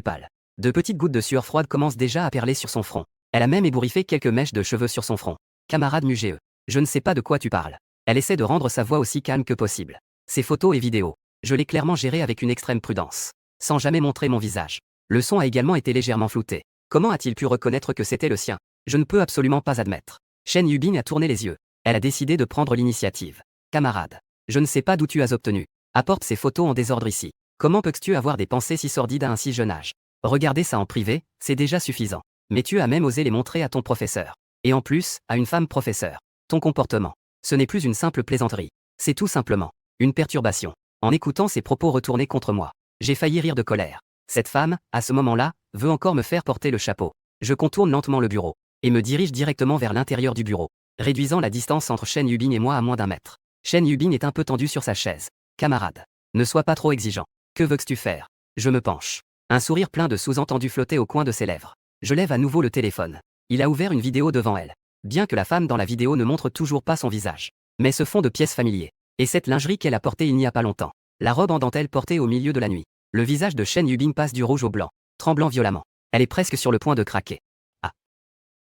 pâle. De petites gouttes de sueur froide commencent déjà à perler sur son front. Elle a même ébouriffé quelques mèches de cheveux sur son front. Camarade Mugeux, je ne sais pas de quoi tu parles. Elle essaie de rendre sa voix aussi calme que possible. Ces photos et vidéos, je l'ai clairement géré avec une extrême prudence, sans jamais montrer mon visage. Le son a également été légèrement flouté. Comment a-t-il pu reconnaître que c'était le sien? Je ne peux absolument pas admettre. Chen Yubin a tourné les yeux. Elle a décidé de prendre l'initiative. Camarade, je ne sais pas d'où tu as obtenu. Apporte ces photos en désordre ici. Comment peux-tu avoir des pensées si sordides à un si jeune âge? Regarder ça en privé, c'est déjà suffisant. Mais tu as même osé les montrer à ton professeur. Et en plus, à une femme professeure. Ton comportement, ce n'est plus une simple plaisanterie. C'est tout simplement une perturbation. En écoutant ces propos retournés contre moi, j'ai failli rire de colère. Cette femme, à ce moment-là, veut encore me faire porter le chapeau. Je contourne lentement le bureau et me dirige directement vers l'intérieur du bureau, réduisant la distance entre Chen Yubin et moi à moins d'1 mètre. Chen Yubin est un peu tendu sur sa chaise. Camarade, ne sois pas trop exigeant. Que veux-tu faire? Je me penche. Un sourire plein de sous-entendus flottait au coin de ses lèvres. Je lève à nouveau le téléphone. Il a ouvert une vidéo devant elle. Bien que la femme dans la vidéo ne montre toujours pas son visage. Mais ce fond de pièces familier. Et cette lingerie qu'elle a portée il n'y a pas longtemps. La robe en dentelle portée au milieu de la nuit. Le visage de Chen Yubin passe du rouge au blanc, tremblant violemment. Elle est presque sur le point de craquer. Ah.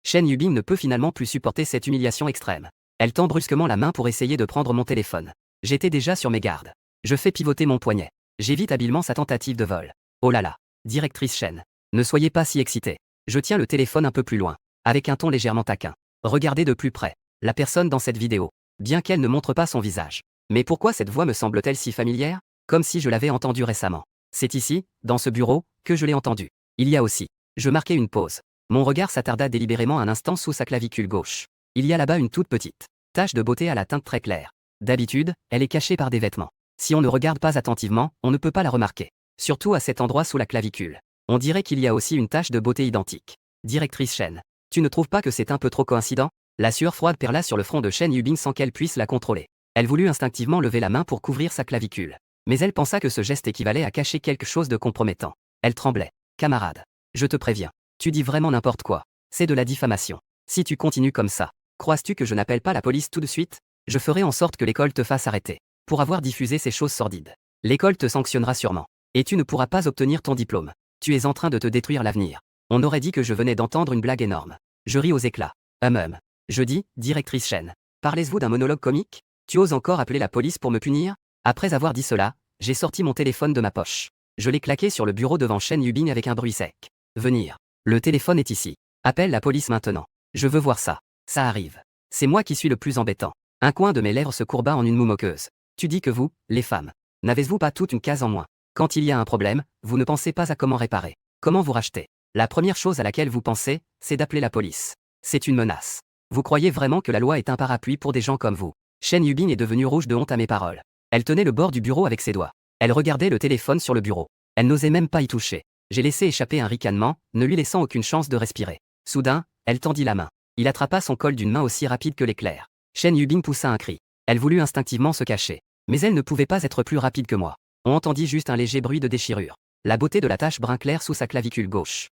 Chen Yubin ne peut finalement plus supporter cette humiliation extrême. Elle tend brusquement la main pour essayer de prendre mon téléphone. J'étais déjà sur mes gardes. Je fais pivoter mon poignet. J'évite habilement sa tentative de vol. Oh là là. Directrice Chen. Ne soyez pas si excitée. Je tiens le téléphone un peu plus loin, avec un ton légèrement taquin. Regardez de plus près la personne dans cette vidéo, bien qu'elle ne montre pas son visage. Mais pourquoi cette voix me semble-t-elle si familière? Comme si je l'avais entendue récemment. C'est ici, dans ce bureau, que je l'ai entendue. Il y a aussi. Je marquai une pause. Mon regard s'attarda délibérément un instant sous sa clavicule gauche. Il y a là-bas une toute petite tache de beauté à la teinte très claire. D'habitude, elle est cachée par des vêtements. Si on ne regarde pas attentivement, on ne peut pas la remarquer. Surtout à cet endroit sous la clavicule. On dirait qu'il y a aussi une tache de beauté identique. Directrice Chen, tu ne trouves pas que c'est un peu trop coïncident? La sueur froide perla sur le front de Chen Yubin sans qu'elle puisse la contrôler. Elle voulut instinctivement lever la main pour couvrir sa clavicule. Mais elle pensa que ce geste équivalait à cacher quelque chose de compromettant. Elle tremblait. Camarade, je te préviens, tu dis vraiment n'importe quoi. C'est de la diffamation. Si tu continues comme ça, crois-tu que je n'appelle pas la police tout de suite? Je ferai en sorte que l'école te fasse arrêter. Pour avoir diffusé ces choses sordides. L'école te sanctionnera sûrement. Et tu ne pourras pas obtenir ton diplôme. Tu es en train de te détruire l'avenir. On aurait dit que je venais d'entendre une blague énorme. Je ris aux éclats. Je dis, directrice Chen. Parlez-vous d'un monologue comique? Tu oses encore appeler la police pour me punir? Après avoir dit cela, j'ai sorti mon téléphone de ma poche. Je l'ai claqué sur le bureau devant Chen Yubin avec un bruit sec. Venir. Le téléphone est ici. Appelle la police maintenant. Je veux voir ça. Ça arrive. C'est moi qui suis le plus embêtant. Un coin de mes lèvres se courba en une moue moqueuse. Tu dis que vous, les femmes, n'avez-vous pas toute une case en moins? Quand il y a un problème, vous ne pensez pas à comment réparer. Comment vous racheter? La première chose à laquelle vous pensez, c'est d'appeler la police. C'est une menace. Vous croyez vraiment que la loi est un parapluie pour des gens comme vous? Chen Yubin est devenue rouge de honte à mes paroles. Elle tenait le bord du bureau avec ses doigts. Elle regardait le téléphone sur le bureau. Elle n'osait même pas y toucher. J'ai laissé échapper un ricanement, ne lui laissant aucune chance de respirer. Soudain, elle tendit la main. Il attrapa son col d'une main aussi rapide que l'éclair. Chen Yubin poussa un cri. Elle voulut instinctivement se cacher. Mais elle ne pouvait pas être plus rapide que moi. On entendit juste un léger bruit de déchirure. La beauté de la tache brun clair sous sa clavicule gauche.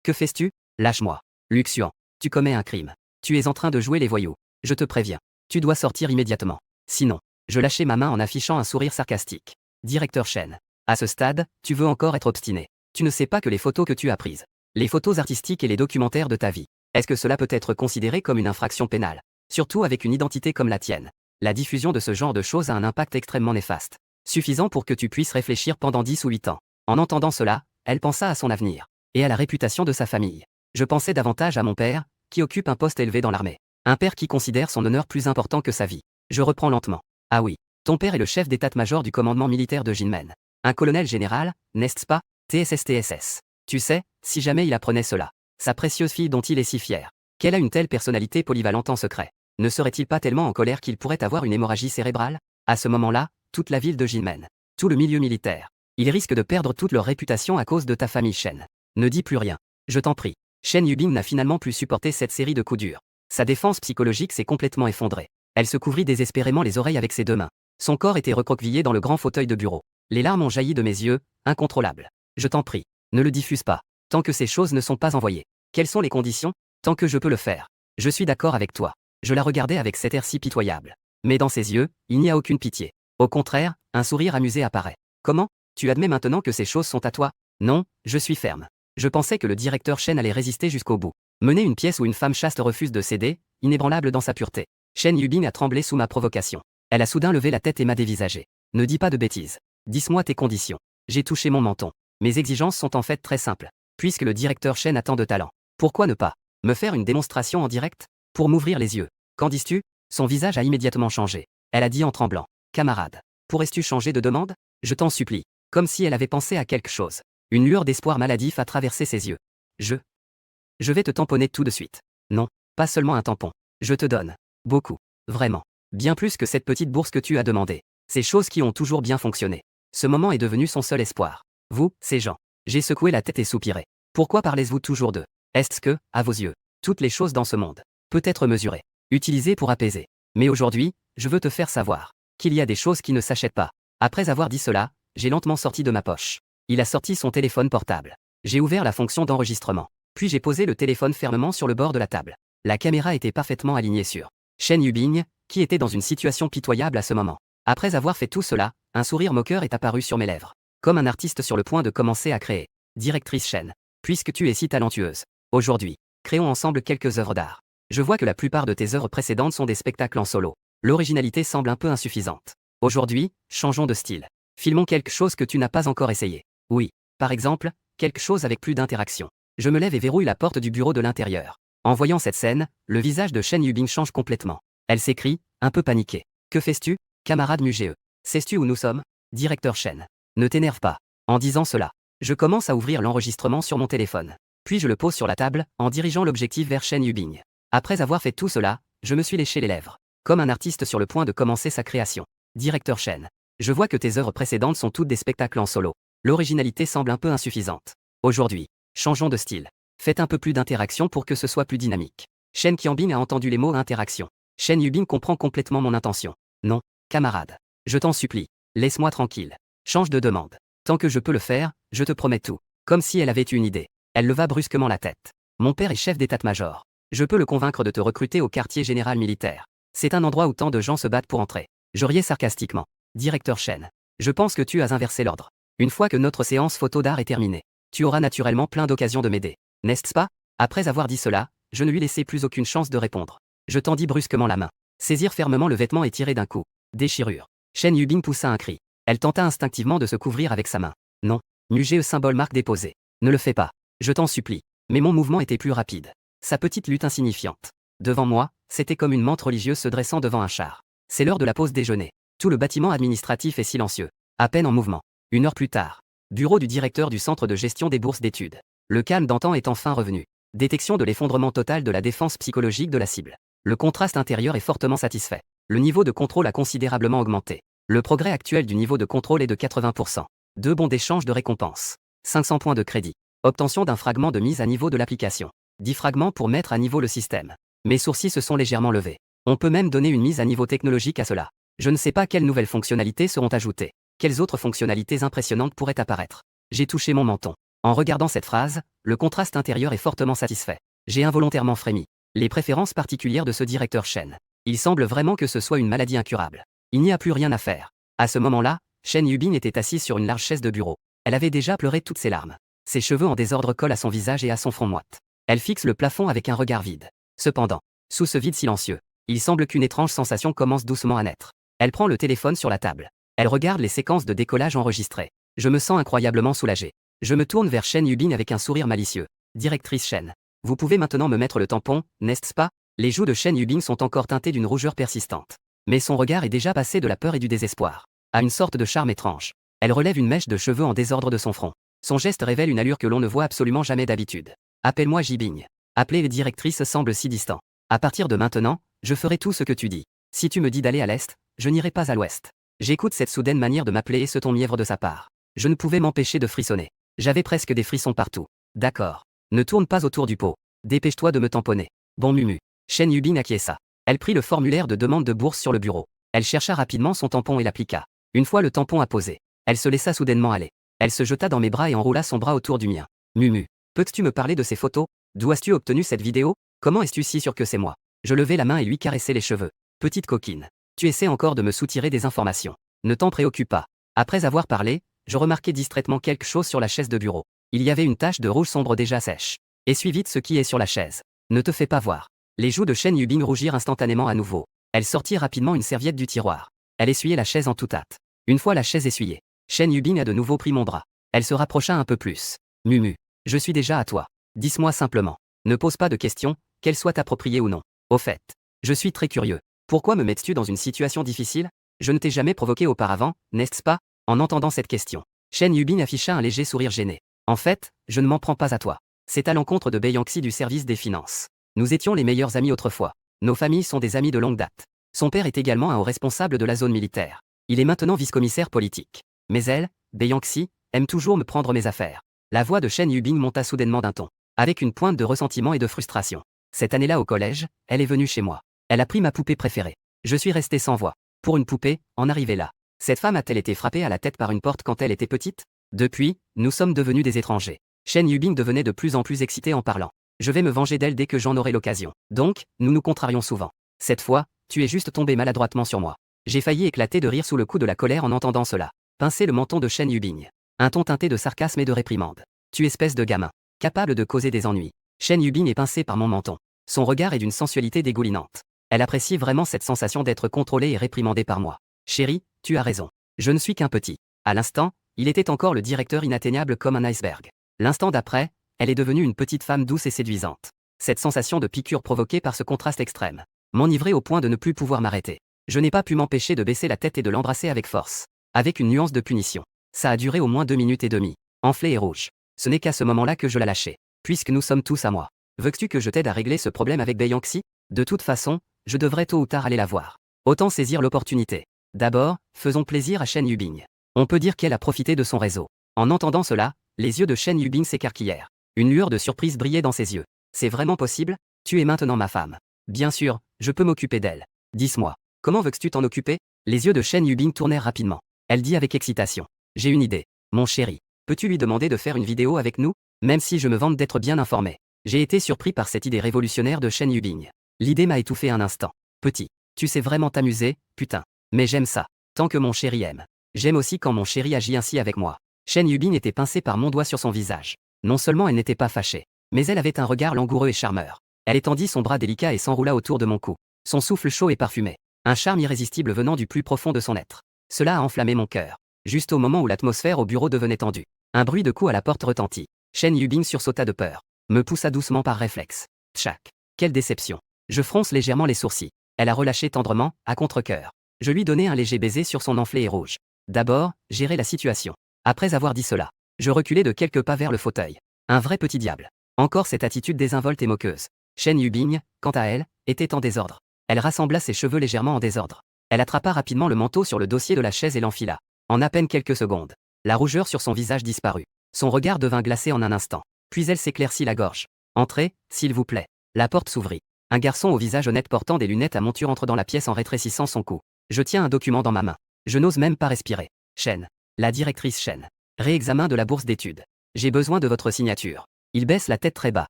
Que fais-tu? Lâche-moi. Luxian, tu commets un crime. Tu es en train de jouer les voyous. Je te préviens. Tu dois sortir immédiatement. Sinon, je lâchai ma main en affichant un sourire sarcastique. Directeur Chen. À ce stade, tu veux encore être obstiné. Tu ne sais pas que les photos que tu as prises. Les photos artistiques et les documentaires de ta vie. Est-ce que cela peut être considéré comme une infraction pénale? Surtout avec une identité comme la tienne. La diffusion de ce genre de choses a un impact extrêmement néfaste. Suffisant pour que tu puisses réfléchir pendant 10 ou 8 ans. En entendant cela, elle pensa à son avenir. Et à la réputation de sa famille. Je pensais davantage à mon père, qui occupe un poste élevé dans l'armée. Un père qui considère son honneur plus important que sa vie. Je reprends lentement. Ah oui, ton père est le chef d'état-major du commandement militaire de Jinmen. Un colonel général, n'est-ce pas? TSS. Tu sais, si jamais il apprenait cela. Sa précieuse fille dont il est si fier. Qu'elle a une telle personnalité polyvalente en secret. Ne serait-il pas tellement en colère qu'il pourrait avoir une hémorragie cérébrale? À ce moment-là, toute la ville de Jinmen. Tout le milieu militaire. Ils risquent de perdre toute leur réputation à cause de ta famille Chen. Ne dis plus rien. Je t'en prie. Chen Yubin n'a finalement plus supporté cette série de coups durs. Sa défense psychologique s'est complètement effondrée. Elle se couvrit désespérément les oreilles avec ses 2 mains. Son corps était recroquevillé dans le grand fauteuil de bureau. Les larmes ont jailli de mes yeux, incontrôlables. Je t'en prie. Ne le diffuse pas. Tant que ces choses ne sont pas envoyées. Quelles sont les conditions? Tant que je peux le faire. Je suis d'accord avec toi. Je la regardais avec cet air si pitoyable. Mais dans ses yeux, il n'y a aucune pitié. Au contraire, un sourire amusé apparaît. Comment? Tu admets maintenant que ces choses sont à toi? Non, je suis ferme. Je pensais que le directeur Shen allait résister jusqu'au bout. Mener une pièce où une femme chaste refuse de céder, inébranlable dans sa pureté. Shen Yubing a tremblé sous ma provocation. Elle a soudain levé la tête et m'a dévisagé. Ne dis pas de bêtises. Dis-moi tes conditions. J'ai touché mon menton. Mes exigences sont en fait très simples. Puisque le directeur Shen a tant de talent, pourquoi ne pas me faire une démonstration en direct? Pour m'ouvrir les yeux. Qu'en dis-tu? Son visage a immédiatement changé. Elle a dit en tremblant. Camarade, pourrais-tu changer de demande? Je t'en supplie. Comme si elle avait pensé à quelque chose. Une lueur d'espoir maladif a traversé ses yeux. Je vais te tamponner tout de suite. Non, pas seulement un tampon. Je te donne. Beaucoup. Vraiment. Bien plus que cette petite bourse que tu as demandée. Ces choses qui ont toujours bien fonctionné. Ce moment est devenu son seul espoir. Vous, ces gens. J'ai secoué la tête et soupiré. Pourquoi parlez-vous toujours d'eux? Est-ce que, à vos yeux, toutes les choses dans ce monde peut être mesurées, utilisées pour apaiser? Mais aujourd'hui, je veux te faire savoir qu'il y a des choses qui ne s'achètent pas. Après avoir dit cela, j'ai lentement sorti de ma poche. Il a sorti son téléphone portable. J'ai ouvert la fonction d'enregistrement. Puis j'ai posé le téléphone fermement sur le bord de la table. La caméra était parfaitement alignée sur Shen Yubing, qui était dans une situation pitoyable à ce moment. Après avoir fait tout cela, un sourire moqueur est apparu sur mes lèvres. Comme un artiste sur le point de commencer à créer. Directrice Shen. Puisque tu es si talentueuse. Aujourd'hui, créons ensemble quelques œuvres d'art. Je vois que la plupart de tes œuvres précédentes sont des spectacles en solo. L'originalité semble un peu insuffisante. Aujourd'hui, changeons de style. Filmons quelque chose que tu n'as pas encore essayé. Oui, par exemple, quelque chose avec plus d'interaction. Je me lève et verrouille la porte du bureau de l'intérieur. En voyant cette scène, le visage de Shen Yubing change complètement. Elle s'écrie, un peu paniquée. Que fais-tu, camarade Muge? Sais-tu où nous sommes? Directeur Shen. Ne t'énerve pas. En disant cela, je commence à ouvrir l'enregistrement sur mon téléphone. Puis je le pose sur la table, en dirigeant l'objectif vers Shen Yubing. Après avoir fait tout cela, je me suis léché les lèvres. Comme un artiste sur le point de commencer sa création. Directeur Shen. Je vois que tes œuvres précédentes sont toutes des spectacles en solo. L'originalité semble un peu insuffisante. Aujourd'hui, changeons de style. Faites un peu plus d'interaction pour que ce soit plus dynamique. Shen Qianbing a entendu les mots interaction. Shen Yubing comprend complètement mon intention. Non, camarade. Je t'en supplie. Laisse-moi tranquille. Change de demande. Tant que je peux le faire, je te promets tout. Comme si elle avait une idée. Elle leva brusquement la tête. Mon père est chef d'état-major. Je peux le convaincre de te recruter au quartier général militaire. C'est un endroit où tant de gens se battent pour entrer. Je riais sarcastiquement. Directeur Shen. Je pense que tu as inversé l'ordre. Une fois que notre séance photo d'art est terminée, tu auras naturellement plein d'occasions de m'aider. N'est-ce pas? Après avoir dit cela, je ne lui laissai plus aucune chance de répondre. Je tendis brusquement la main. Saisir fermement le vêtement et tirer d'un coup. Déchirure. Shen Yubing poussa un cri. Elle tenta instinctivement de se couvrir avec sa main. Non. Muge symbole marque déposée. Ne le fais pas. Je t'en supplie. Mais mon mouvement était plus rapide. Sa petite lutte insignifiante. Devant moi, c'était comme une menthe religieuse se dressant devant un char. C'est l'heure de la pause déjeuner. Tout le bâtiment administratif est silencieux. À peine en mouvement. 1 heure plus tard. Bureau du directeur du centre de gestion des bourses d'études. Le calme d'antan est enfin revenu. Détection de l'effondrement total de la défense psychologique de la cible. Le contraste intérieur est fortement satisfait. Le niveau de contrôle a considérablement augmenté. Le progrès actuel du niveau de contrôle est de 80%. 2 bons d'échange de récompenses. 500 points de crédit. Obtention d'un fragment de mise à niveau de l'application. 10 fragments pour mettre à niveau le système. Mes sourcils se sont légèrement levés. On peut même donner une mise à niveau technologique à cela. Je ne sais pas quelles nouvelles fonctionnalités seront ajoutées. Quelles autres fonctionnalités impressionnantes pourraient apparaître? J'ai touché mon menton. En regardant cette phrase, le contraste intérieur est fortement satisfait. J'ai involontairement frémi. Les préférences particulières de ce directeur Shen. Il semble vraiment que ce soit une maladie incurable. Il n'y a plus rien à faire. À ce moment-là, Shen Yubing était assise sur une large chaise de bureau. Elle avait déjà pleuré toutes ses larmes. Ses cheveux en désordre collent à son visage et à son front moite. Elle fixe le plafond avec un regard vide. Cependant, sous ce vide silencieux, il semble qu'une étrange sensation commence doucement à naître. Elle prend le téléphone sur la table. Elle regarde les séquences de décollage enregistrées. Je me sens incroyablement soulagé. Je me tourne vers Shen Yubing avec un sourire malicieux. Directrice Shen. Vous pouvez maintenant me mettre le tampon, n'est-ce pas? Les joues de Shen Yubing sont encore teintées d'une rougeur persistante. Mais son regard est déjà passé de la peur et du désespoir à une sorte de charme étrange. Elle relève une mèche de cheveux en désordre de son front. Son geste révèle une allure que l'on ne voit absolument jamais d'habitude. Appelle-moi Yibing. Appeler les directrices semble si distant. À partir de maintenant, je ferai tout ce que tu dis. Si tu me dis d'aller à l'est, je n'irai pas à l'ouest. J'écoute cette soudaine manière de m'appeler et ce ton mièvre de sa part. Je ne pouvais m'empêcher de frissonner. J'avais presque des frissons partout. D'accord. Ne tourne pas autour du pot. Dépêche-toi de me tamponner. Bon Mumu. Shen Yubing acquiesça. Elle prit le formulaire de demande de bourse sur le bureau. Elle chercha rapidement son tampon et l'appliqua. Une fois le tampon apposé, elle se laissa soudainement aller. Elle se jeta dans mes bras et enroula son bras autour du mien. Mumu. Peux-tu me parler de ces photos? D'où as-tu obtenu cette vidéo? Comment es-tu si sûr que c'est moi? Je levai la main et lui caressai les cheveux. Petite coquine. Tu essaies encore de me soutirer des informations. Ne t'en préoccupe pas. Après avoir parlé, je remarquai distraitement quelque chose sur la chaise de bureau. Il y avait une tache de rouge sombre déjà sèche. Essuie vite ce qui est sur la chaise. Ne te fais pas voir. Les joues de Chen Yubing rougirent instantanément à nouveau. Elle sortit rapidement une serviette du tiroir. Elle essuyait la chaise en toute hâte. Une fois la chaise essuyée, Chen Yubing a de nouveau pris mon bras. Elle se rapprocha un peu plus. Mumu. Je suis déjà à toi. Dis-moi simplement. Ne pose pas de questions, qu'elles soient appropriées ou non. Au fait, je suis très curieux. Pourquoi me mets-tu dans une situation difficile? Je ne t'ai jamais provoqué auparavant, n'est-ce pas? En entendant cette question, Chen Yubing afficha un léger sourire gêné. En fait, je ne m'en prends pas à toi. C'est à l'encontre de Beiyangxi du service des finances. Nous étions les meilleurs amis autrefois. Nos familles sont des amis de longue date. Son père est également un haut responsable de la zone militaire. Il est maintenant vice-commissaire politique. Mais elle, Beiyangxi, aime toujours me prendre mes affaires. La voix de Chen Yubing monta soudainement d'un ton, avec une pointe de ressentiment et de frustration. Cette année-là au collège, elle est venue chez moi. Elle a pris ma poupée préférée. Je suis resté sans voix. Pour une poupée, en arriver là. Cette femme a-t-elle été frappée à la tête par une porte quand elle était petite? Depuis, nous sommes devenus des étrangers. Chen Yubing devenait de plus en plus excitée en parlant. Je vais me venger d'elle dès que j'en aurai l'occasion. Donc, nous nous contrarions souvent. Cette fois, tu es juste tombé maladroitement sur moi. J'ai failli éclater de rire sous le coup de la colère en entendant cela. Pincer le menton de Chen Yubing. Un ton teinté de sarcasme et de réprimande. Tu espèce de gamin. Capable de causer des ennuis. Chen Yubing est pincé par mon menton. Son regard est d'une sensualité dégoulinante. Elle apprécie vraiment cette sensation d'être contrôlée et réprimandée par moi. Chérie, tu as raison. Je ne suis qu'un petit. À l'instant, il était encore le directeur inatteignable comme un iceberg. L'instant d'après, elle est devenue une petite femme douce et séduisante. Cette sensation de piqûre provoquée par ce contraste extrême m'enivrait au point de ne plus pouvoir m'arrêter. Je n'ai pas pu m'empêcher de baisser la tête et de l'embrasser avec force. Avec une nuance de punition. Ça a duré au moins 2 minutes et demie. Enflée et rouge. Ce n'est qu'à ce moment-là que je la lâchai. Puisque nous sommes tous à moi. Veux-tu que je t'aide à régler ce problème avec Beiyangxi? De toute façon, je devrais tôt ou tard aller la voir. Autant saisir l'opportunité. D'abord, faisons plaisir à Chen Yubing. On peut dire qu'elle a profité de son réseau. En entendant cela, les yeux de Chen Yubing s'écarquillèrent. Une lueur de surprise brillait dans ses yeux. C'est vraiment possible? Tu es maintenant ma femme. Bien sûr, je peux m'occuper d'elle. Dis-moi, comment veux-tu t'en occuper? Les yeux de Chen Yubing tournèrent rapidement. Elle dit avec excitation. J'ai une idée. Mon chéri, peux-tu lui demander de faire une vidéo avec nous? Même si je me vante d'être bien informé. J'ai été surpris par cette idée révolutionnaire de Chen Yubing. L'idée m'a étouffé un instant. Petit, tu sais vraiment t'amuser, putain. Mais j'aime ça. Tant que mon chéri aime. J'aime aussi quand mon chéri agit ainsi avec moi. Chen Yubing était pincée par mon doigt sur son visage. Non seulement elle n'était pas fâchée, mais elle avait un regard langoureux et charmeur. Elle étendit son bras délicat et s'enroula autour de mon cou. Son souffle chaud et parfumé. Un charme irrésistible venant du plus profond de son être. Cela a enflammé mon cœur. Juste au moment où l'atmosphère au bureau devenait tendue. Un bruit de coups à la porte retentit. Chen Yubing sursauta de peur. Me poussa doucement par réflexe. Tchac. Quelle déception. Je fronce légèrement les sourcils. Elle a relâché tendrement, à contre-cœur. Je lui donnai un léger baiser sur son enflé et rouge. D'abord, gérer la situation. Après avoir dit cela, je reculai de quelques pas vers le fauteuil. Un vrai petit diable. Encore cette attitude désinvolte et moqueuse. Chen Yubing, quant à elle, était en désordre. Elle rassembla ses cheveux légèrement en désordre. Elle attrapa rapidement le manteau sur le dossier de la chaise et l'enfila. En à peine quelques secondes, la rougeur sur son visage disparut. Son regard devint glacé en un instant. Puis elle s'éclaircit la gorge. Entrez, s'il vous plaît. La porte s'ouvrit. Un garçon au visage honnête portant des lunettes à monture entre dans la pièce en rétrécissant son cou. Je tiens un document dans ma main. Je n'ose même pas respirer. Chen. La directrice Chen. Réexamen de la bourse d'études. J'ai besoin de votre signature. Il baisse la tête très bas.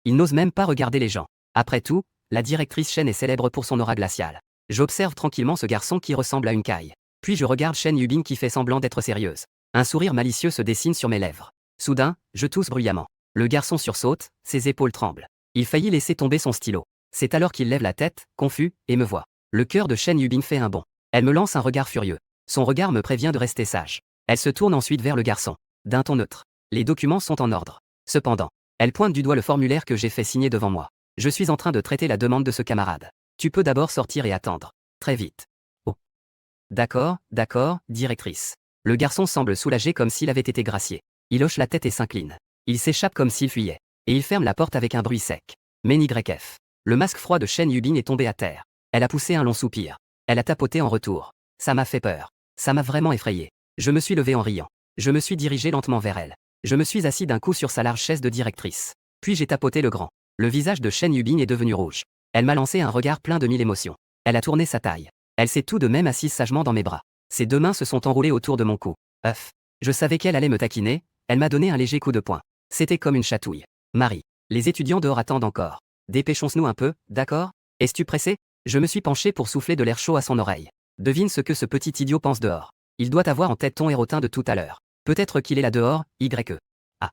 Il n'ose même pas regarder les gens. Après tout, la directrice Chen est célèbre pour son aura glaciale. J'observe tranquillement ce garçon qui ressemble à une caille. Puis je regarde Chen Yubing qui fait semblant d'être sérieuse. Un sourire malicieux se dessine sur mes lèvres. Soudain, je tousse bruyamment. Le garçon sursaute, ses épaules tremblent. Il faillit laisser tomber son stylo. C'est alors qu'il lève la tête, confus, et me voit. Le cœur de Chen Yubing fait un bond. Elle me lance un regard furieux. Son regard me prévient de rester sage. Elle se tourne ensuite vers le garçon. D'un ton neutre. Les documents sont en ordre. Cependant, elle pointe du doigt le formulaire que j'ai fait signer devant moi. Je suis en train de traiter la demande de ce camarade. Tu peux d'abord sortir et attendre. Très vite. Oh. D'accord, directrice. Le garçon semble soulagé comme s'il avait été gracié. Il hoche la tête et s'incline. Il s'échappe comme s'il fuyait. Et il ferme la porte avec un bruit sec. MNYF. Le masque froid de Chen Yubing est tombé à terre. Elle a poussé un long soupir. Elle a tapoté en retour. Ça m'a fait peur. Ça m'a vraiment effrayé. Je me suis levé en riant. Je me suis dirigé lentement vers elle. Je me suis assis d'un coup sur sa large chaise de directrice. Puis j'ai tapoté le grand. Le visage de Chen Yubing est devenu rouge. Elle m'a lancé un regard plein de mille émotions. Elle a tourné sa taille. Elle s'est tout de même assise sagement dans mes bras. Ses deux mains se sont enroulées autour de mon cou. Je savais qu'elle allait me taquiner. Elle m'a donné un léger coup de poing. C'était comme une chatouille. Marie. Les étudiants dehors attendent encore. Dépêchons-nous un peu, d'accord? Es-tu pressé? Je me suis penché pour souffler de l'air chaud à son oreille. Devine ce que ce petit idiot pense dehors. Il doit avoir en tête ton hérotin de tout à l'heure. Peut-être qu'il est là dehors, YE. Ah.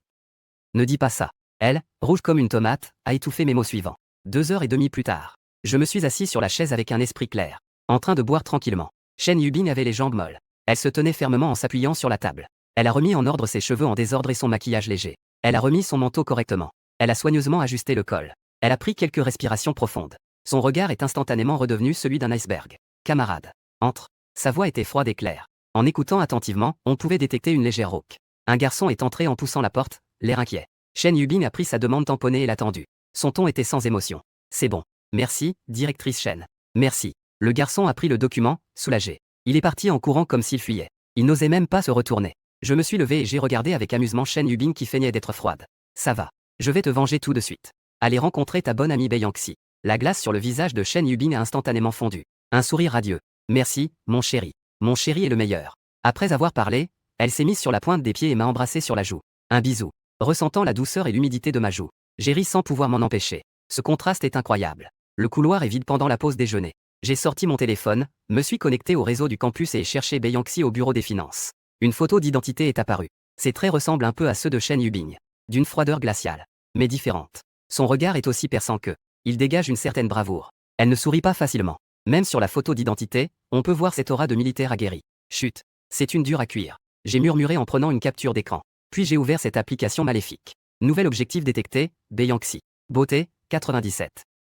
Ne dis pas ça. Elle, rouge comme une tomate, a étouffé mes mots suivants. 2 heures et demie plus tard. Je me suis assis sur la chaise avec un esprit clair, en train de boire tranquillement. Chen Yubing avait les jambes molles. Elle se tenait fermement en s'appuyant sur la table. Elle a remis en ordre ses cheveux en désordre et son maquillage léger. Elle a remis son manteau correctement. Elle a soigneusement ajusté le col. Elle a pris quelques respirations profondes. Son regard est instantanément redevenu celui d'un iceberg. Camarade. Entre. Sa voix était froide et claire. En écoutant attentivement, on pouvait détecter une légère rauque. Un garçon est entré en poussant la porte, l'air inquiet. Chen Yubing a pris sa demande tamponnée et l'a tendue. Son ton était sans émotion. C'est bon. Merci, directrice Chen. Merci. Le garçon a pris le document, soulagé. Il est parti en courant comme s'il fuyait. Il n'osait même pas se retourner. Je me suis levé et j'ai regardé avec amusement Chen Yubing qui feignait d'être froide. Ça va. Je vais te venger tout de suite. Allez rencontrer ta bonne amie Beiyangxi. La glace sur le visage de Chen Yubing a instantanément fondu. Un sourire radieux. Merci, mon chéri. Mon chéri est le meilleur. Après avoir parlé, elle s'est mise sur la pointe des pieds et m'a embrassé sur la joue. Un bisou. Ressentant la douceur et l'humidité de ma joue. J'ai ri sans pouvoir m'en empêcher. Ce contraste est incroyable. Le couloir est vide pendant la pause déjeuner. J'ai sorti mon téléphone, me suis connecté au réseau du campus et ai cherché Beiyangxi au bureau des finances. Une photo d'identité est apparue. Ses traits ressemblent un peu à ceux de Chen Yubing. D'une froideur glaciale. Mais différente. Son regard est aussi perçant que. Il dégage une certaine bravoure. Elle ne sourit pas facilement. Même sur la photo d'identité, on peut voir cette aura de militaire aguerri. Chut. C'est une dure à cuire. J'ai murmuré en prenant une capture d'écran. Puis j'ai ouvert cette application maléfique. Nouvel objectif détecté, Beiyangxi. Beauté, 97.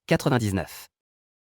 99.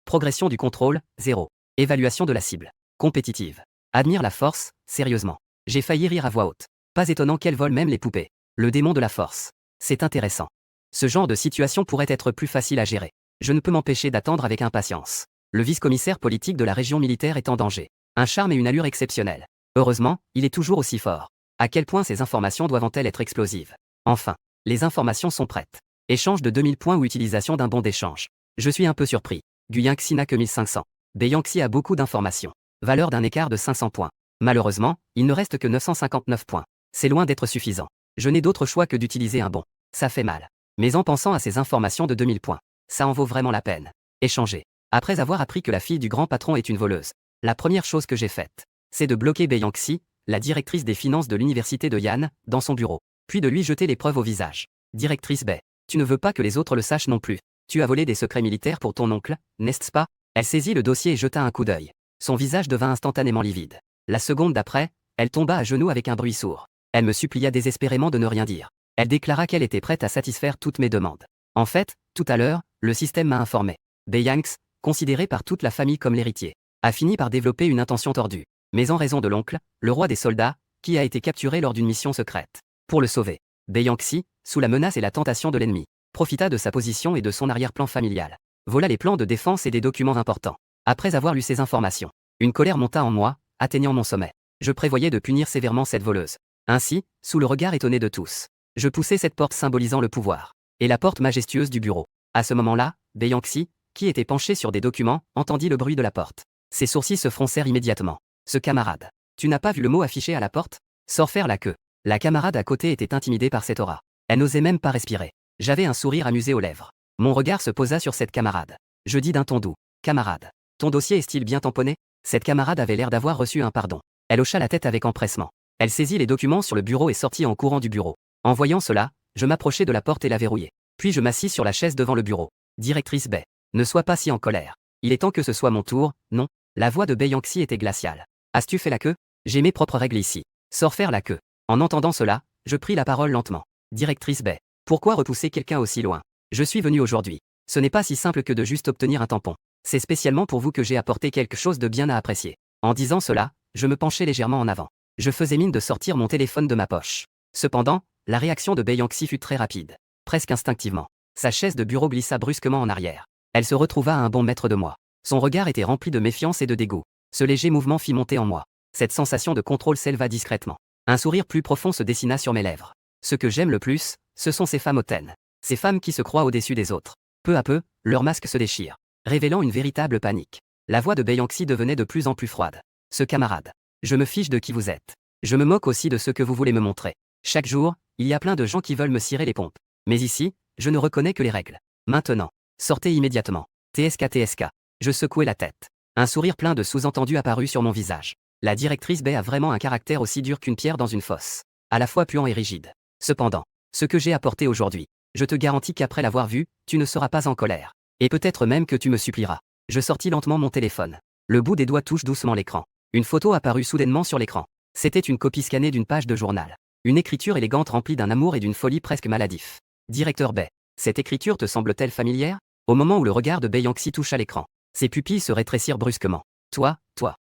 Progression du contrôle, 0. Évaluation de la cible. Compétitive. Admire la force, sérieusement. J'ai failli rire à voix haute. Pas étonnant qu'elle vole même les poupées. Le démon de la force. C'est intéressant. Ce genre de situation pourrait être plus facile à gérer. Je ne peux m'empêcher d'attendre avec impatience. Le vice-commissaire politique de la région militaire est en danger. Un charme et une allure exceptionnels. Heureusement, il est toujours aussi fort. À quel point ces informations doivent-elles être explosives? Enfin, les informations sont prêtes. Échange de 2000 points ou utilisation d'un bon d'échange. Je suis un peu surpris. Guiyangxi n'a que 1500. Beiyangxi a beaucoup d'informations. Valeur d'un écart de 500 points. Malheureusement, il ne reste que 959 points. C'est loin d'être suffisant. Je n'ai d'autre choix que d'utiliser un bon. Ça fait mal. Mais en pensant à ces informations de 2000 points, ça en vaut vraiment la peine. Échanger. Après avoir appris que la fille du grand patron est une voleuse, la première chose que j'ai faite, c'est de bloquer Beiyangxi, la directrice des finances de l'université de Yan, dans son bureau. Puis de lui jeter les preuves au visage. Directrice Bei, tu ne veux pas que les autres le sachent non plus. Tu as volé des secrets militaires pour ton oncle, n'est-ce pas? Elle saisit le dossier et jeta un coup d'œil. Son visage devint instantanément livide. La seconde d'après, elle tomba à genoux avec un bruit sourd. Elle me supplia désespérément de ne rien dire. Elle déclara qu'elle était prête à satisfaire toutes mes demandes. En fait, tout à l'heure, le système m'a informé. Beiyangxi, considéré par toute la famille comme l'héritier, a fini par développer une intention tordue. Mais en raison de l'oncle, le roi des soldats, qui a été capturé lors d'une mission secrète. Pour le sauver, Beiyangxi, sous la menace et la tentation de l'ennemi, profita de sa position et de son arrière-plan familial. Vola les plans de défense et des documents importants. Après avoir lu ces informations, une colère monta en moi, atteignant mon sommet. Je prévoyais de punir sévèrement cette voleuse. Ainsi, sous le regard étonné de tous, je poussai cette porte symbolisant le pouvoir, et la porte majestueuse du bureau. À ce moment-là, Beiyangxi, qui était penché sur des documents, entendit le bruit de la porte. Ses sourcils se froncèrent immédiatement. Ce camarade. Tu n'as pas vu le mot affiché à la porte? Sors faire la queue. La camarade à côté était intimidée par cette aura. Elle n'osait même pas respirer. J'avais un sourire amusé aux lèvres. Mon regard se posa sur cette camarade. Je dis d'un ton doux. Camarade. Ton dossier est-il bien tamponné? Cette camarade avait l'air d'avoir reçu un pardon. Elle hocha la tête avec empressement. Elle saisit les documents sur le bureau et sortit en courant du bureau. En voyant cela, je m'approchai de la porte et la verrouillai. Puis je m'assis sur la chaise devant le bureau. Directrice Bei, ne sois pas si en colère. Il est temps que ce soit mon tour, non? La voix de Beiyangxi était glaciale. As-tu fait la queue? J'ai mes propres règles ici. Sors faire la queue. En entendant cela, je pris la parole lentement. Directrice Bei, pourquoi repousser quelqu'un aussi loin? Je suis venu aujourd'hui. Ce n'est pas si simple que de juste obtenir un tampon. C'est spécialement pour vous que j'ai apporté quelque chose de bien à apprécier. En disant cela, je me penchai légèrement en avant. Je faisais mine de sortir mon téléphone de ma poche. Cependant, la réaction de Beiyangxi fut très rapide. Presque instinctivement, sa chaise de bureau glissa brusquement en arrière. Elle se retrouva à un bon mètre de moi. Son regard était rempli de méfiance et de dégoût. Ce léger mouvement fit monter en moi. Cette sensation de contrôle s'éleva discrètement. Un sourire plus profond se dessina sur mes lèvres. Ce que j'aime le plus, ce sont ces femmes hautaines. Ces femmes qui se croient au-dessus des autres. Peu à peu, leur masque se déchire, révélant une véritable panique. La voix de Beiyangxi devenait de plus en plus froide. Ce camarade. Je me fiche de qui vous êtes. Je me moque aussi de ce que vous voulez me montrer. Chaque jour, il y a plein de gens qui veulent me cirer les pompes. Mais ici, je ne reconnais que les règles. Maintenant, sortez immédiatement. TSK. Je secouai la tête. Un sourire plein de sous-entendus apparut sur mon visage. La directrice B a vraiment un caractère aussi dur qu'une pierre dans une fosse. À la fois puant et rigide. Cependant, ce que j'ai apporté aujourd'hui, je te garantis qu'après l'avoir vu, tu ne seras pas en colère. Et peut-être même que tu me supplieras. Je sortis lentement mon téléphone. Le bout des doigts touche doucement l'écran. Une photo apparut soudainement sur l'écran. C'était une copie scannée d'une page de journal. Une écriture élégante remplie d'un amour et d'une folie presque maladif. Directeur Bay. Cette écriture te semble-t-elle familière? Au moment où le regard de Beyoncé toucha l'écran, ses pupilles se rétrécirent brusquement. Toi.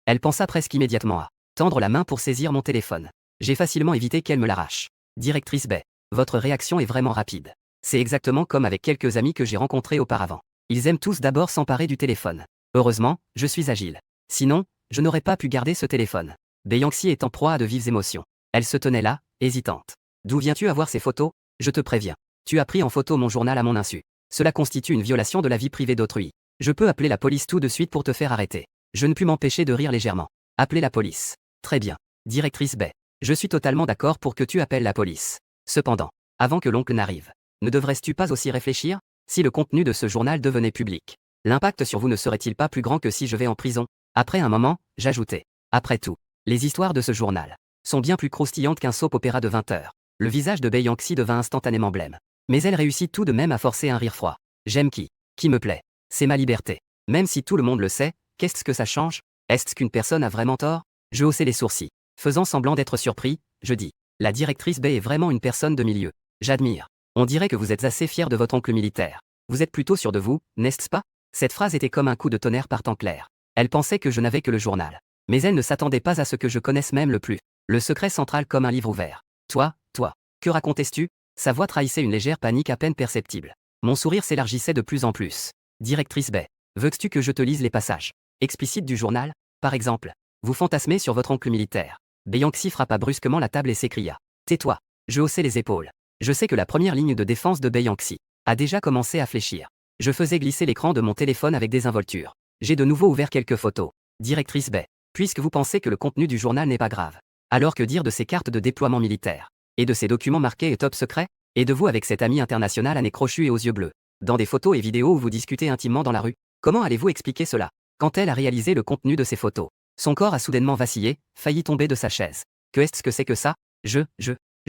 Elle pensa presque immédiatement à tendre la main pour saisir mon téléphone. J'ai facilement évité qu'elle me l'arrache. Directrice Bay. Votre réaction est vraiment rapide. C'est exactement comme avec quelques amis que j'ai rencontrés auparavant. Ils aiment tous d'abord s'emparer du téléphone. Heureusement, je suis agile. Sinon, je n'aurais pas pu garder ce téléphone. Beyoncé est en proie à de vives émotions. Elle se tenait là, hésitante. D'où viens-tu avoir ces photos? Je te préviens. Tu as pris en photo mon journal à mon insu. Cela constitue une violation de la vie privée d'autrui. Je peux appeler la police tout de suite pour te faire arrêter. Je ne pus m'empêcher de rire légèrement. Appeler la police. Très bien. Directrice Bay. Je suis totalement d'accord pour que tu appelles la police. Cependant, avant que l'oncle n'arrive, ne devrais-tu pas aussi réfléchir? Si le contenu de ce journal devenait public, l'impact sur vous ne serait-il pas plus grand que si je vais en prison? Après un moment, j'ajoutai. Après tout, les histoires de ce journal sont bien plus croustillantes qu'un soap-opéra de 20 heures. Le visage de Beyoncé devint instantanément blême. Mais elle réussit tout de même à forcer un rire froid. J'aime qui me plaît. C'est ma liberté. Même si tout le monde le sait, qu'est-ce que ça change? Est-ce qu'une personne a vraiment tort? Je haussai les sourcils. Faisant semblant d'être surpris, je dis. La directrice Bay est vraiment une personne de milieu. J'admire. On dirait que vous êtes assez fier de votre oncle militaire. Vous êtes plutôt sûr de vous, n'est-ce pas? Cette phrase était comme un coup de tonnerre par temps clair. Elle pensait que je n'avais que le journal. Mais elle ne s'attendait pas à ce que je connaisse même le plus. Le secret central comme un livre ouvert. Toi, que racontais-tu? Sa voix trahissait une légère panique à peine perceptible. Mon sourire s'élargissait de plus en plus. Directrice Bay, veux-tu que je te lise les passages explicites du journal? Par exemple, vous fantasmez sur votre oncle militaire. Beyoncé frappa brusquement la table et s'écria. Tais-toi. Je haussai les épaules. Je sais que la première ligne de défense de Beyoncé a déjà commencé à fléchir. Je faisais glisser l'écran de mon téléphone avec désinvolture. J'ai de nouveau ouvert quelques photos. Directrice Bay, puisque vous pensez que le contenu du journal n'est pas grave, alors que dire de ces cartes de déploiement militaire? Et de ces documents marqués et top secret? Et de vous avec cette amie internationale à nez crochu et aux yeux bleus? Dans des photos et vidéos où vous discutez intimement dans la rue? Comment allez-vous expliquer cela? Quand elle a réalisé le contenu de ces photos, son corps a soudainement vacillé, failli tomber de sa chaise. Que est-ce que c'est que ça? Je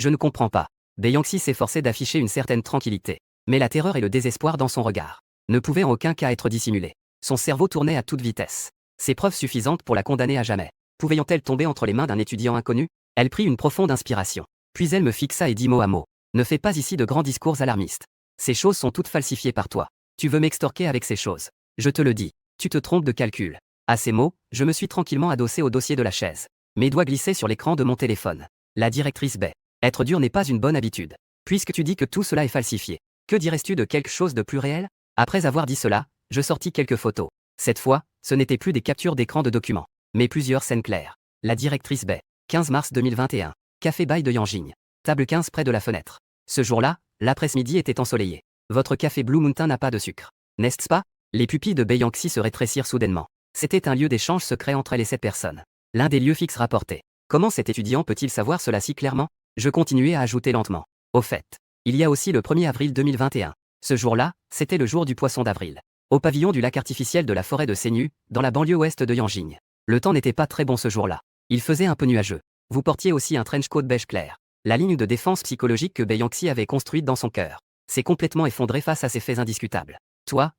ne comprends pas. Beyoncé s'efforçait d'afficher une certaine tranquillité. Mais la terreur et le désespoir dans son regard ne pouvaient en aucun cas être dissimulés. Son cerveau tournait à toute vitesse. Ces preuves suffisantes pour la condamner à jamais. Pouvaient-elles tomber entre les mains d'un étudiant inconnu? Elle prit une profonde inspiration. Puis elle me fixa et dit mot à mot. Ne fais pas ici de grands discours alarmistes. Ces choses sont toutes falsifiées par toi. Tu veux m'extorquer avec ces choses. Je te le dis. Tu te trompes de calcul. À ces mots, je me suis tranquillement adossé au dossier de la chaise. Mes doigts glissaient sur l'écran de mon téléphone. La directrice Bay. Être dur n'est pas une bonne habitude. Puisque tu dis que tout cela est falsifié, que dirais-tu de quelque chose de plus réel? Après avoir dit cela, je sortis quelques photos. Cette fois, ce n'étaient plus des captures d'écran de documents, mais plusieurs scènes claires. La directrice Bay. 15 mars 2021. Café Bail de Yanjing. Table 15 près de la fenêtre. Ce jour-là, l'après-midi était ensoleillé. Votre café Blue Mountain n'a pas de sucre. N'est-ce pas? Les pupilles de Beyoncé se rétrécirent soudainement. C'était un lieu d'échange secret entre elle et cette personne. L'un des lieux fixes rapportait. Comment cet étudiant peut-il savoir cela si clairement? Je continuai à ajouter lentement. Au fait, il y a aussi le 1er avril 2021. Ce jour-là, c'était le jour du poisson d'avril. Au pavillon du lac artificiel de la forêt de Senyu, dans la banlieue ouest de Yanjing. Le temps n'était pas très bon ce jour-là. Il faisait un peu nuageux. Vous portiez aussi un trench coat beige clair. La ligne de défense psychologique que Beyoncé avait construite dans son cœur s'est complètement effondrée face à ces faits indiscutables. Toi,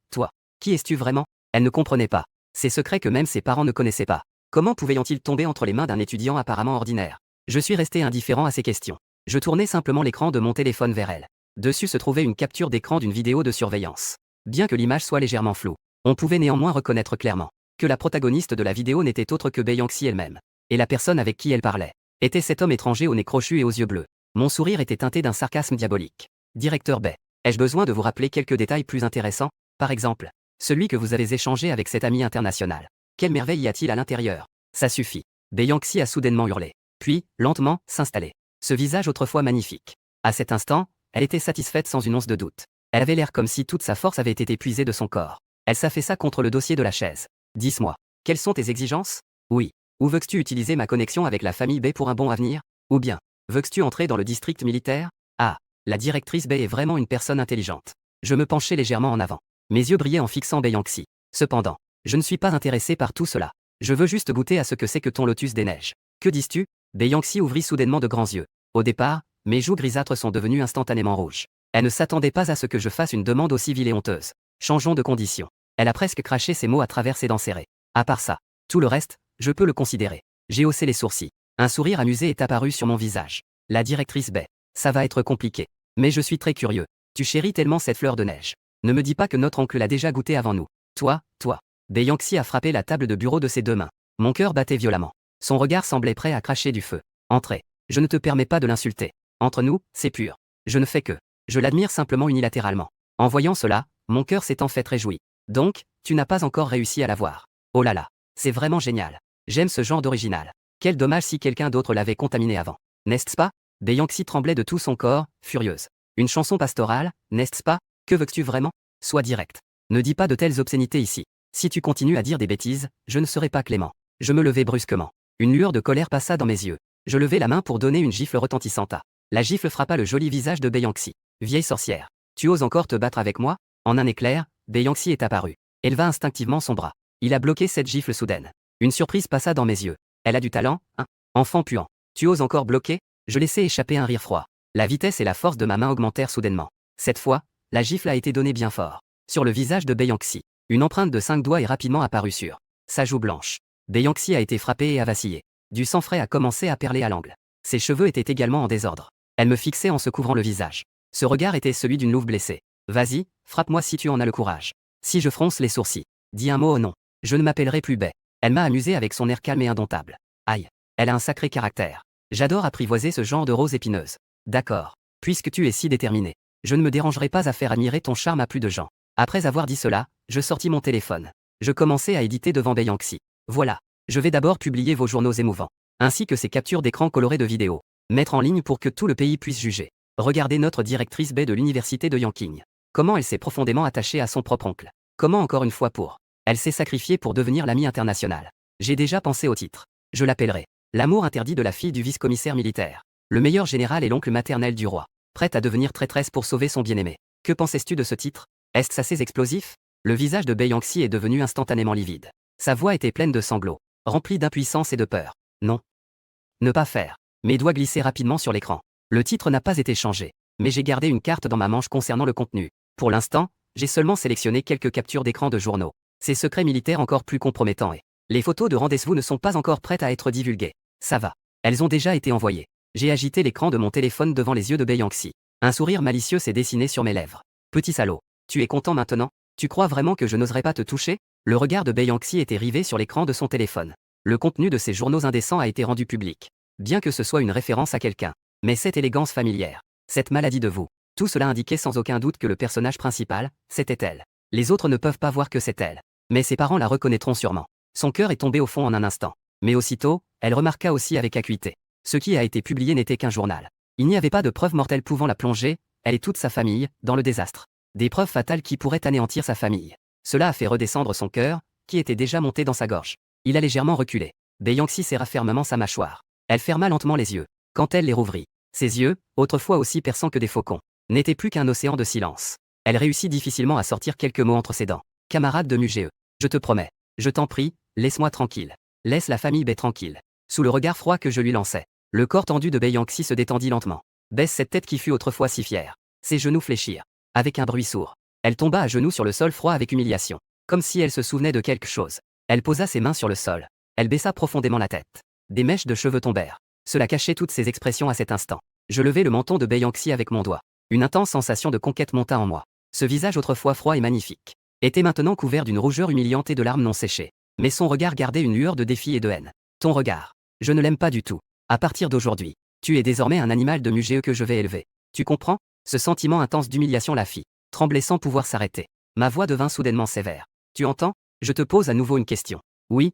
qui es-tu vraiment? Elle ne comprenait pas. Ces secrets que même ses parents ne connaissaient pas. Comment pouvaient-ils tomber entre les mains d'un étudiant apparemment ordinaire? Je suis resté indifférent à ces questions. Je tournais simplement l'écran de mon téléphone vers elle. Dessus se trouvait une capture d'écran d'une vidéo de surveillance. Bien que l'image soit légèrement floue, on pouvait néanmoins reconnaître clairement que la protagoniste de la vidéo n'était autre que Beyoncé elle-même. Et la personne avec qui elle parlait était cet homme étranger au nez crochu et aux yeux bleus. Mon sourire était teinté d'un sarcasme diabolique. Directeur Bay, ai-je besoin de vous rappeler quelques détails plus intéressants? Par exemple, celui que vous avez échangé avec cet ami international. Quelle merveille y a-t-il à l'intérieur? Ça suffit. Beyoncé a soudainement hurlé. Puis, lentement, s'installer. Ce visage autrefois magnifique. À cet instant, elle était satisfaite sans une once de doute. Elle avait l'air comme si toute sa force avait été épuisée de son corps. Elle s'affaissa contre le dossier de la chaise. Dis-moi, quelles sont tes exigences? Oui. Ou veux-tu utiliser ma connexion avec la famille Bay pour un bon avenir? Ou bien, veux-tu entrer dans le district militaire? Ah, la directrice Bay est vraiment une personne intelligente. Je me penchai légèrement en avant. Mes yeux brillaient en fixant Beyoncé. Cependant, je ne suis pas intéressé par tout cela. Je veux juste goûter à ce que c'est que ton lotus des neiges. Que dis-tu? Beyoncé ouvrit soudainement de grands yeux. Au départ, mes joues grisâtres sont devenues instantanément rouges. Elle ne s'attendait pas à ce que je fasse une demande aussi vile et honteuse. Changeons de condition. Elle a presque craché ses mots à travers ses dents serrées. À part ça, tout le reste, je peux le considérer. J'ai haussé les sourcils. Un sourire amusé est apparu sur mon visage. La directrice Bay. Ça va être compliqué. Mais je suis très curieux. Tu chéris tellement cette fleur de neige. Ne me dis pas que notre oncle l'a déjà goûté avant nous. Toi. Beyoncé a frappé la table de bureau de ses deux mains. Mon cœur battait violemment. Son regard semblait prêt à cracher du feu. Entrez. Je ne te permets pas de l'insulter. Entre nous, c'est pur. Je ne fais que. Je l'admire simplement unilatéralement. En voyant cela, mon cœur s'est en fait réjoui. Donc, tu n'as pas encore réussi à l'avoir. Oh là là. C'est vraiment génial. J'aime ce genre d'original. Quel dommage si quelqu'un d'autre l'avait contaminé avant. N'est-ce pas? Beyoncé tremblait de tout son corps, furieuse. Une chanson pastorale, n'est-ce pas? Que veux-tu vraiment? Sois direct. Ne dis pas de telles obscénités ici. Si tu continues à dire des bêtises, je ne serai pas clément. Je me levai brusquement. Une lueur de colère passa dans mes yeux. Je levai la main pour donner une gifle retentissante. La gifle frappa le joli visage de Beyoncé. Vieille sorcière. Tu oses encore te battre avec moi? En un éclair, Beyoncé est apparue. Éleva instinctivement son bras. Il a bloqué cette gifle soudaine. Une surprise passa dans mes yeux. Elle a du talent, hein? Enfant puant. Tu oses encore bloquer? Je laissai échapper un rire froid. La vitesse et la force de ma main augmentèrent soudainement. Cette fois, la gifle a été donnée bien fort. Sur le visage de Beyoncé, une empreinte de 5 doigts est rapidement apparue sur sa joue blanche. Beyoncé a été frappée et a vacillé. Du sang frais a commencé à perler à l'angle. Ses cheveux étaient également en désordre. Elle me fixait en se couvrant le visage. Ce regard était celui d'une louve blessée. Vas-y, frappe-moi si tu en as le courage. Si je fronce les sourcils. Dis un mot ou non. Je ne m'appellerai plus Bay. Elle m'a amusé avec son air calme et indomptable. Aïe. Elle a un sacré caractère. J'adore apprivoiser ce genre de rose épineuse. D'accord. Puisque tu es si déterminé. Je ne me dérangerai pas à faire admirer ton charme à plus de gens. Après avoir dit cela, je sortis mon téléphone. Je commençai à éditer devant Beyoncé. Voilà. Je vais d'abord publier vos journaux émouvants, ainsi que ces captures d'écran colorées de vidéos. Mettre en ligne pour que tout le pays puisse juger. Regardez notre directrice Bay de l'université de Yanqing. Comment elle s'est profondément attachée à son propre oncle. Comment encore une fois elle s'est sacrifiée pour devenir l'amie internationale. J'ai déjà pensé au titre. Je l'appellerai L'amour interdit de la fille du vice-commissaire militaire. Le meilleur général est l'oncle maternel du roi. Prête à devenir traîtresse pour sauver son bien-aimé. Que pensais-tu de ce titre? Est-ce assez explosif? Le visage de Beyoncé est devenu instantanément livide. Sa voix était pleine de sanglots, remplie d'impuissance et de peur. Non. Ne pas faire. Mes doigts glissaient rapidement sur l'écran. Le titre n'a pas été changé, mais j'ai gardé une carte dans ma manche concernant le contenu. Pour l'instant, j'ai seulement sélectionné quelques captures d'écran de journaux. Ces secrets militaires encore plus compromettants et les photos de rendez-vous ne sont pas encore prêtes à être divulguées. Ça va. Elles ont déjà été envoyées. J'ai agité l'écran de mon téléphone devant les yeux de Beyoncé. Un sourire malicieux s'est dessiné sur mes lèvres. Petit salaud. Tu es content maintenant? Tu crois vraiment que je n'oserais pas te toucher? Le regard de Beyoncé était rivé sur l'écran de son téléphone. Le contenu de ces journaux indécents a été rendu public. Bien que ce soit une référence à quelqu'un. Mais cette élégance familière. Cette maladie de vous. Tout cela indiquait sans aucun doute que le personnage principal, c'était elle. Les autres ne peuvent pas voir que c'est elle. Mais ses parents la reconnaîtront sûrement. Son cœur est tombé au fond en un instant. Mais aussitôt, elle remarqua aussi avec acuité. Ce qui a été publié n'était qu'un journal. Il n'y avait pas de preuves mortelles pouvant la plonger, elle et toute sa famille, dans le désastre. Des preuves fatales qui pourraient anéantir sa famille. Cela a fait redescendre son cœur, qui était déjà monté dans sa gorge. Il a légèrement reculé. Beyoncé serra fermement sa mâchoire. Elle ferma lentement les yeux. Quand elle les rouvrit, ses yeux, autrefois aussi perçants que des faucons, n'étaient plus qu'un océan de silence. Elle réussit difficilement à sortir quelques mots entre ses dents. Camarade de Mugé, je te promets. Je t'en prie, laisse-moi tranquille. Laisse la famille Bay tranquille. Sous le regard froid que je lui lançais, le corps tendu de Beyoncé se détendit lentement. Baisse cette tête qui fut autrefois si fière. Ses genoux fléchirent. Avec un bruit sourd, elle tomba à genoux sur le sol froid avec humiliation. Comme si elle se souvenait de quelque chose. Elle posa ses mains sur le sol. Elle baissa profondément la tête. Des mèches de cheveux tombèrent. Cela cachait toutes ses expressions à cet instant. Je levai le menton de Beyoncé avec mon doigt. Une intense sensation de conquête monta en moi. Ce visage autrefois froid et magnifique était maintenant couvert d'une rougeur humiliante et de larmes non séchées. Mais son regard gardait une lueur de défi et de haine. Ton regard. Je ne l'aime pas du tout. À partir d'aujourd'hui, tu es désormais un animal de Mugé que je vais élever. Tu comprends? Ce sentiment intense d'humiliation la fit trembler sans pouvoir s'arrêter. Ma voix devint soudainement sévère. Tu entends? Je te pose à nouveau une question. Oui,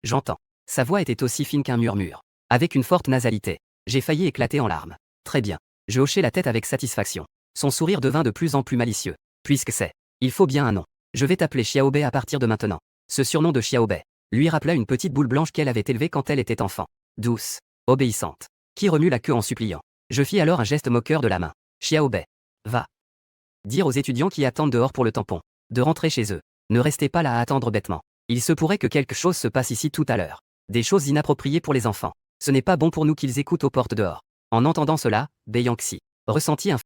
j'entends. Sa voix était aussi fine qu'un murmure. Avec une forte nasalité. J'ai failli éclater en larmes. Très bien. Je hochai la tête avec satisfaction. Son sourire devint de plus en plus malicieux. Puisque c'est. Il faut bien un nom. Je vais t'appeler Xiaobei à partir de maintenant. Ce surnom de Xiaobei lui rappela une petite boule blanche qu'elle avait élevée quand elle était enfant. Douce, obéissante, qui remue la queue en suppliant. Je fis alors un geste moqueur de la main. Xiaobei. Va dire aux étudiants qui attendent dehors pour le tampon de rentrer chez eux. Ne restez pas là à attendre bêtement. Il se pourrait que quelque chose se passe ici tout à l'heure. Des choses inappropriées pour les enfants. Ce n'est pas bon pour nous qu'ils écoutent aux portes dehors. En entendant cela, Beyanxi ressentit un